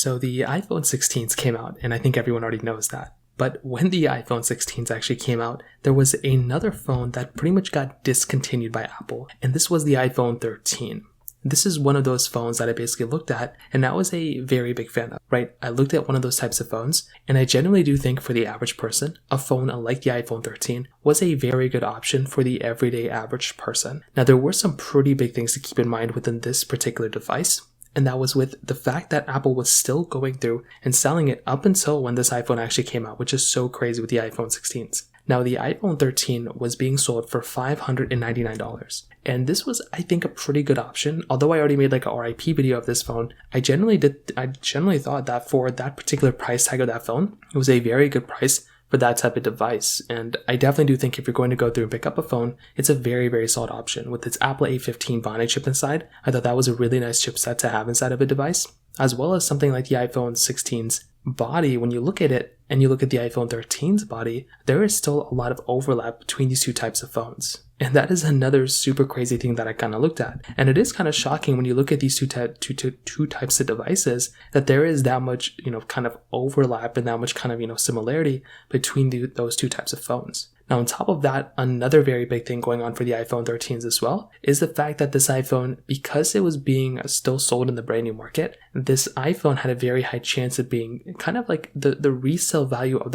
So the iPhone 16s came out, and I think everyone already knows that. But when the iPhone 16s actually came out, there was another phone that pretty much got discontinued by Apple, and this was the iPhone 13. This is one of those phones that I basically looked at, and I was a very big fan of, right? I looked at one of those types of phones, and I generally do think for the average person, a phone like the iPhone 13 was a very good option for the everyday average person. Now, there were some pretty big things to keep in mind within this particular device, and that was with the fact that Apple was still going through and selling it up until when this iPhone actually came out, which is so crazy with the iPhone 16s. Now, the iPhone 13 was being sold for $599, and this was, I think, a pretty good option. Although I already made like a RIP video of this phone, I generally thought that for that particular price tag of that phone, it was a very good price for that type of device. And I definitely do think if you're going to go through and pick up a phone, it's a very, very solid option. With its Apple A15 Bionic chip inside, I thought that was a really nice chipset to have inside of a device, as well as something like the iPhone 16's body. When you look at it and you look at the iPhone 13's body, there is still a lot of overlap between these two types of phones. And that is another super crazy thing that I kind of looked at. And it is kind of shocking when you look at these two types of devices, that there is that much, kind of overlap and that much kind of, similarity between those two types of phones. Now, on top of that, another very big thing going on for the iPhone 13s as well is the fact that this iPhone, because it was being still sold in the brand new market, this iPhone had a very high chance of being kind of like the resale value of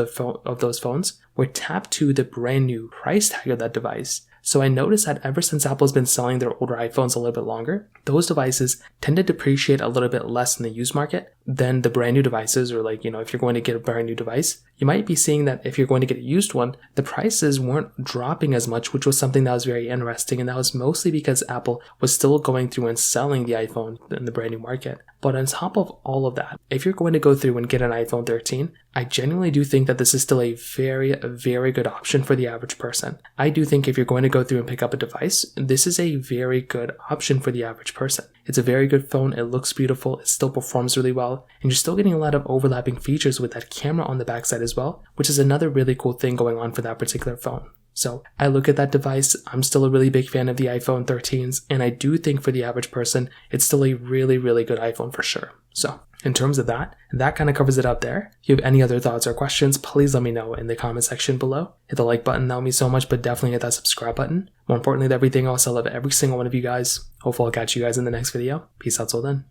those phones were tapped to the brand new price tag of that device. So I noticed that ever since Apple's been selling their older iPhones a little bit longer, those devices tend to depreciate a little bit less in the used market than the brand new devices. Or like, if you're going to get a brand new device, you might be seeing that if you're going to get a used one, the prices weren't dropping as much, which was something that was very interesting. And that was mostly because Apple was still going through and selling the iPhone in the brand new market. But on top of all of that, if you're going to go through and get an iPhone 13, I genuinely do think that this is still a very, very good option for the average person. I do think if you're going to go through and pick up a device, this is a very good option for the average person. It's a very good phone. It looks beautiful. It still performs really well. And you're still getting a lot of overlapping features with that camera on the backside as well, which is another really cool thing going on for that particular phone. So I look at that device, I'm still a really big fan of the iPhone 13s, and I do think for the average person, it's still a really, really good iPhone for sure. So in terms of that kind of covers it up there. If you have any other thoughts or questions, please let me know in the comment section below. Hit the like button, that would mean so much, but definitely hit that subscribe button. More importantly than everything else, I love every single one of you guys. Hopefully I'll catch you guys in the next video. Peace out till then.